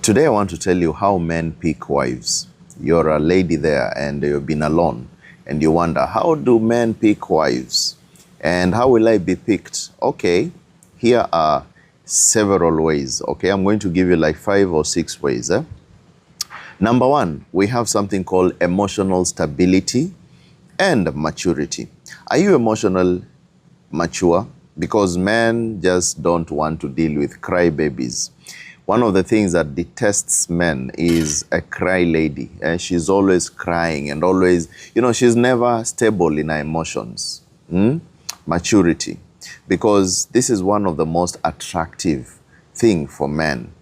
Today I want to tell you how men pick wives. You're a lady there and you've been alone and you wonder, how do men pick wives? And how will I be picked? Okay, here are several ways. Okay, I'm going to give you like 5 or 6 ways. Number 1, we have something called emotional stability and maturity. Are you emotional mature? Because men just don't want to deal with crybabies. One of the things that detests men is a cry lady. And she's always crying and always, she's never stable in her emotions. Maturity. Because this is one of the most attractive thing for men.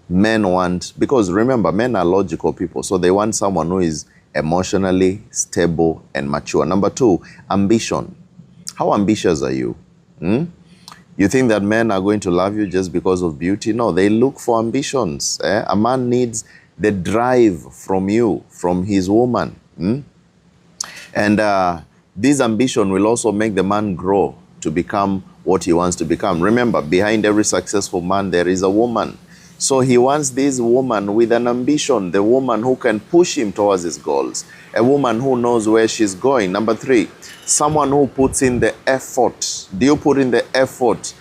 Men want, because remember, men are logical people, so they want someone who is emotionally stable and mature. Number 2, ambition. How ambitious are you? You think that men are going to love you just because of beauty? No, they look for ambitions. A man needs the drive from you, from his woman. And this ambition will also make the man grow to become what he wants to become. Remember, behind every successful man, there is a woman. So he wants this woman with an ambition, the woman who can push him towards his goals, a woman who knows where she's going. Number 3, someone who puts in the effort. Do you put in the effort,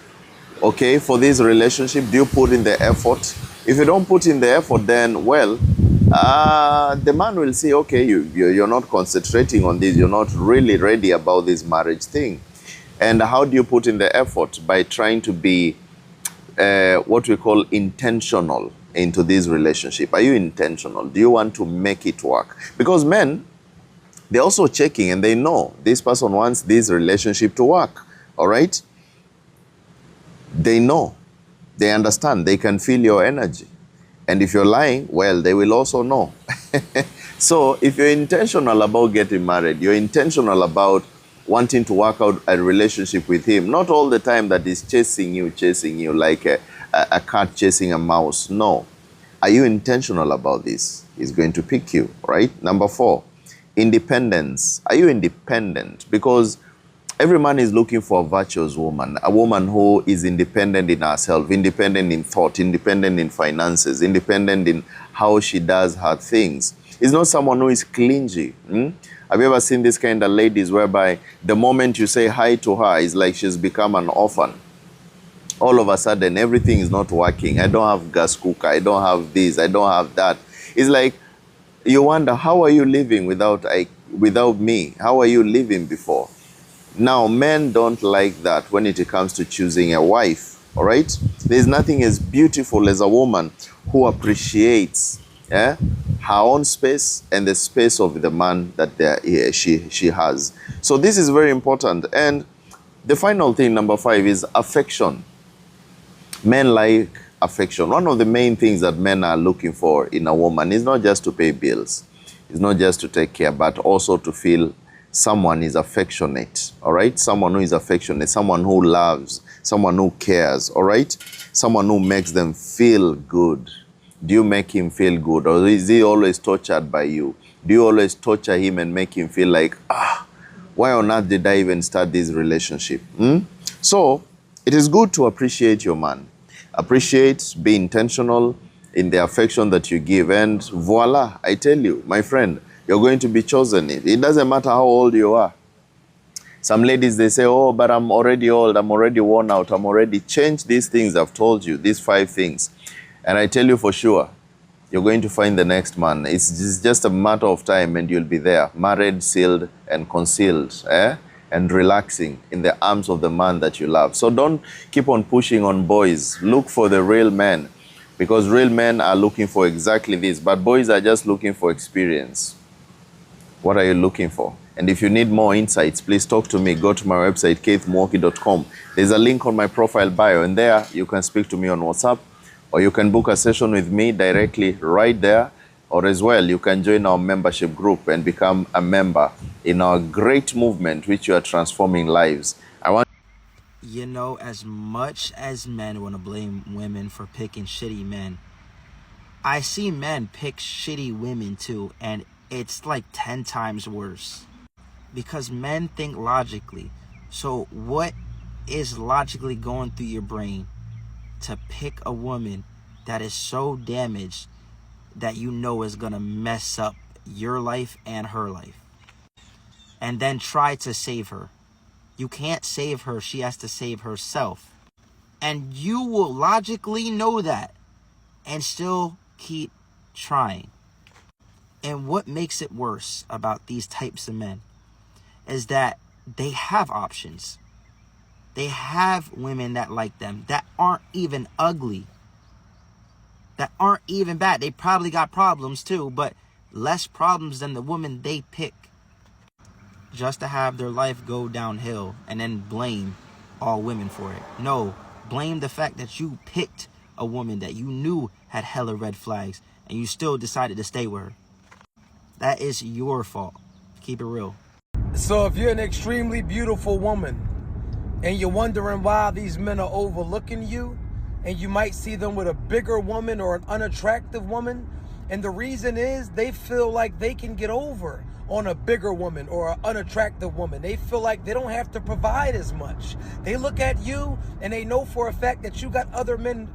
okay, for this relationship? Do you put in the effort? If you don't put in the effort, then, well, the man will say, okay, you're not concentrating on this. You're not really ready about this marriage thing. And how do you put in the effort? By trying to be what we call intentional into this relationship. Are you intentional? Do you want to make it work? Because men, they're also checking and they know this person wants this relationship to work. All right? They know. They understand. They can feel your energy. And if you're lying, well, they will also know. So if you're intentional about getting married, you're intentional about wanting to work out a relationship with him, not all the time that he's chasing you like a cat chasing a mouse. No. Are you intentional about this? He's going to pick you, right? Number 4, independence. Are you independent? Because every man is looking for a virtuous woman, a woman who is independent in herself, independent in thought, independent in finances, independent in how she does her things. It's not someone who is clingy. Have you ever seen this kind of ladies whereby the moment you say hi to her, it's like she's become an orphan? All of a sudden, everything is not working. I don't have gas cooker. I don't have this. I don't have that. It's like you wonder, how are you living without me? How are you living before? Now, men don't like that when it comes to choosing a wife, all right? There's nothing as beautiful as a woman who appreciates her own space and the space of the man that she has. So this is very important. And the final thing, number 5, is affection. Men like affection. One of the main things that men are looking for in a woman is not just to pay bills. It's not just to take care, but also to feel someone is affectionate, all right? Someone who is affectionate, someone who loves, someone who cares, all right? Someone who makes them feel good. Do you make him feel good, or is he always tortured by you? Do you always torture him and make him feel like, why on earth did I even start this relationship? So it is good to appreciate your man. Appreciate, be intentional in the affection that you give, and voila, I tell you, my friend, you're going to be chosen. It doesn't matter how old you are. Some ladies, they say, oh, but I'm already old, I'm already worn out, I'm already changed these things I've told you, these 5 things. And I tell you for sure, you're going to find the next man. It's just a matter of time and you'll be there, married, sealed, and concealed, and relaxing in the arms of the man that you love. So don't keep on pushing on boys. Look for the real men, because real men are looking for exactly this, but boys are just looking for experience. What are you looking for? And if you need more insights, please talk to me. Go to my website, keithmwoki.com. There's a link on my profile bio, and there you can speak to me on WhatsApp, or you can book a session with me directly right there, or as well, you can join our membership group and become a member in our great movement, which you are transforming lives. As much as men want to blame women for picking shitty men, I see men pick shitty women too, and it's like 10 times worse. Because men think logically. So what is logically going through your brain to pick a woman that is so damaged that you know is gonna mess up your life and her life. And then try to save her. You can't save her, she has to save herself. And you will logically know that and still keep trying. And what makes it worse about these types of men is that they have options. They have women that like them, that aren't even ugly, that aren't even bad. They probably got problems too, but less problems than the woman they pick, just to have their life go downhill and then blame all women for it. No, blame the fact that you picked a woman that you knew had hella red flags and you still decided to stay with her. That is your fault. Keep it real. So if you're an extremely beautiful woman and you're wondering why these men are overlooking you, and you might see them with a bigger woman or an unattractive woman, and the reason is they feel like they can get over on a bigger woman or an unattractive woman. They feel like they don't have to provide as much. They look at you and they know for a fact that you got other men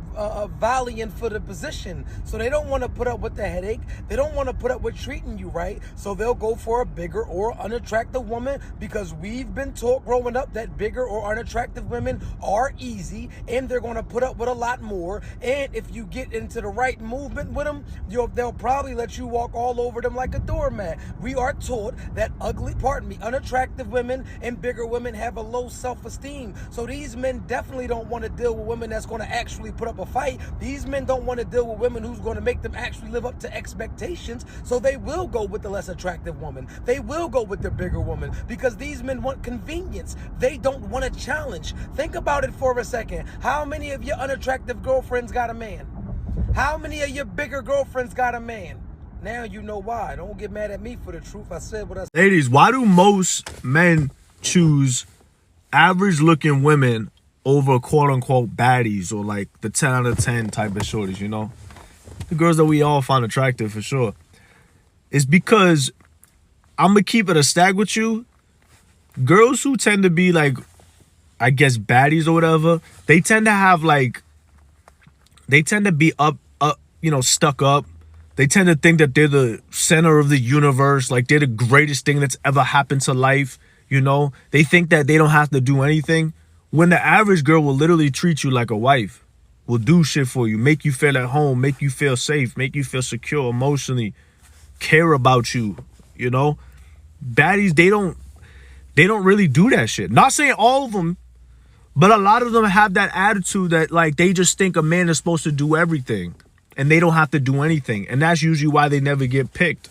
vying for the position. So they don't want to put up with the headache. They don't want to put up with treating you right. So they'll go for a bigger or unattractive woman, because we've been taught growing up that bigger or unattractive women are easy and they're going to put up with a lot more. And if you get into the right movement with them, they'll probably let you walk all over them like a doormat. We are taught that unattractive women and bigger women have a low self-esteem. So these men definitely don't want to deal with women that's going to actually put up a fight. These men don't want to deal with women who's going to make them actually live up to expectations. So they will go with the less attractive woman. They will go with the bigger woman, because these men want convenience. They don't want a challenge. Think about it for a second. How many of your unattractive girlfriends got a man? How many of your bigger girlfriends got a man? Now you know why. Don't get mad at me for the truth. I said what I said. Ladies, why do most men choose average looking women over quote unquote baddies, or like the 10 out of 10 type of shorties, you know? The girls that we all find attractive for sure. It's because, I'm gonna keep it a stack with you. Girls who tend to be like, I guess, baddies or whatever, they tend to have like, they tend to be stuck up. They tend to think that they're the center of the universe, like they're the greatest thing that's ever happened to life, you know? They think that they don't have to do anything, when the average girl will literally treat you like a wife, will do shit for you, make you feel at home, make you feel safe, make you feel secure emotionally, care about you, you know? Baddies, they don't really do that shit. Not saying all of them, but a lot of them have that attitude that like they just think a man is supposed to do everything and they don't have to do anything. And that's usually why they never get picked.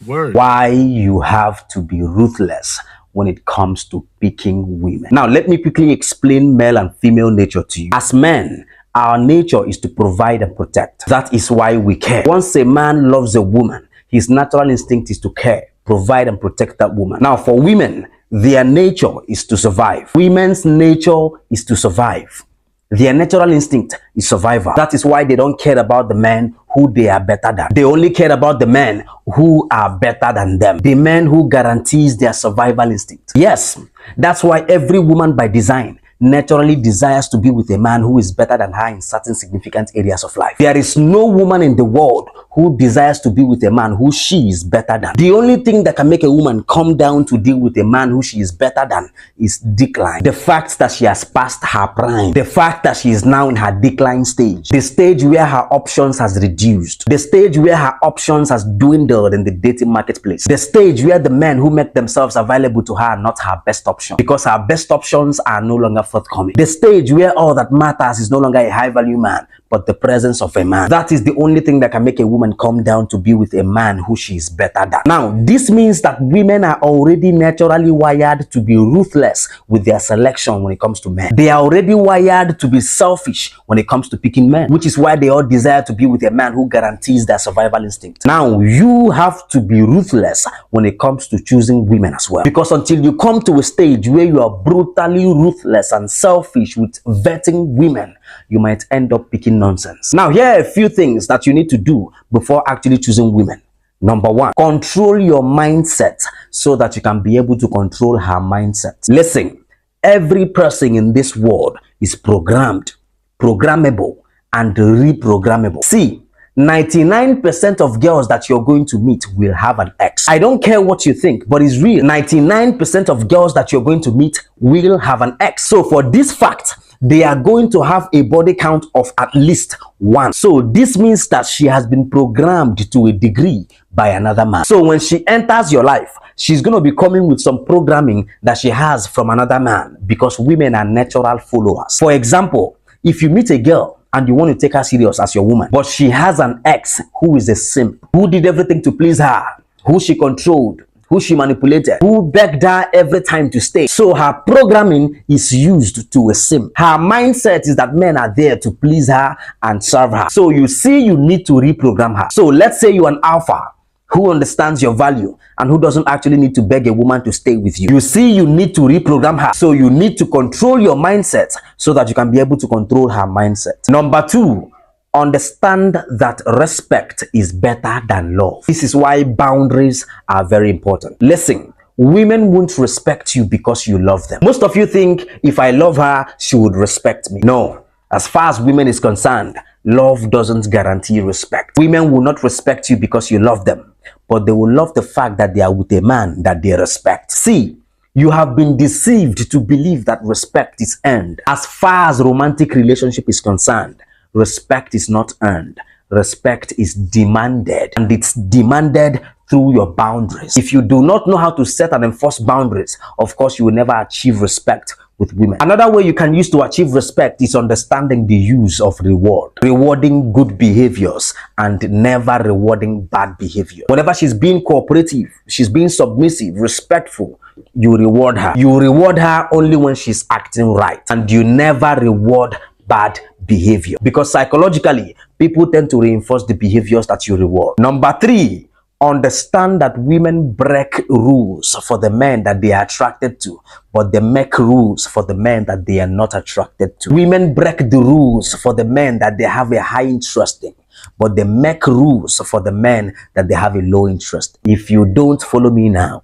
Word. Why you have to be ruthless when it comes to picking women. Now, let me quickly explain male and female nature to you. As men, our nature is to provide and protect. That is why we care. Once a man loves a woman, his natural instinct is to care, provide and protect that woman. Now, for women, their nature is to survive. Women's nature is to survive. Their natural instinct is survival. That is why they don't care about the men who they are better than. They only care about the men who are better than them. The men who guarantees their survival instinct. Yes, that's why every woman by design naturally desires to be with a man who is better than her in certain significant areas of life. There is no woman in the world who desires to be with a man who she is better than. The only thing that can make a woman come down to deal with a man who she is better than is decline. The fact that she has passed her prime. The fact that she is now in her decline stage. The stage where her options has reduced. The stage where her options has dwindled in the dating marketplace. The stage where the men who make themselves available to her are not her best option, because her best options are no longer forthcoming. The stage where all that matters is no longer a high value man, but the presence of a man. That is the only thing that can make a woman come down to be with a man who she is better than. Now, this means that women are already naturally wired to be ruthless with their selection when it comes to men. They are already wired to be selfish when it comes to picking men, which is why they all desire to be with a man who guarantees their survival instinct. Now, you have to be ruthless when it comes to choosing women as well, because until you come to a stage where you are brutally ruthless and selfish with vetting women, you might end up picking nonsense. Now, here are a few things that you need to do before actually choosing women. Number one, control your mindset so that you can be able to control her mindset. Listen, every person in this world is programmed, programmable, and reprogrammable. See, 99% of girls that you're going to meet will have an ex. I don't care what you think, but it's real. 99% of girls that you're going to meet will have an ex. So for this fact, they are going to have a body count of at least 1. So this means that she has been programmed to a degree by another man. So when she enters your life, she's going to be coming with some programming that she has from another man, because women are natural followers. For example, if you meet a girl and you want to take her serious as your woman, but she has an ex who is a simp, who did everything to please her, who she controlled, who she manipulated, who begged her every time to stay. So her programming is used to a simp. Her mindset is that men are there to please her and serve her. So you see, you need to reprogram her. So let's say you're an alpha who understands your value and who doesn't actually need to beg a woman to stay with you. You see, you need to reprogram her. So you need to control your mindset so that you can be able to control her mindset. Number 2, understand that respect is better than love. This is why boundaries are very important. Listen, women won't respect you because you love them. Most of you think, if I love her, she would respect me. No. As far as women is concerned, love doesn't guarantee respect. Women will not respect you because you love them, but they will love the fact that they are with a man that they respect. See, you have been deceived to believe that respect is earned. As far as romantic relationship is concerned, respect is not earned. Respect is demanded, and it's demanded through your boundaries. If you do not know how to set and enforce boundaries, of course, you will never achieve respect with women. Another way you can use to achieve respect is understanding the use of reward. Rewarding good behaviors and never rewarding bad behavior. Whenever she's being cooperative, she's being submissive, respectful, you reward her. You reward her only when she's acting right, and you never reward bad behavior, because psychologically people tend to reinforce the behaviors that you reward. Number 3, understand that women break rules for the men that they are attracted to, but they make rules for the men that they are not attracted to. Women break the rules for the men that they have a high interest in, but they make rules for the men that they have a low interest. If you don't follow me now,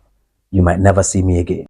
you might never see me again.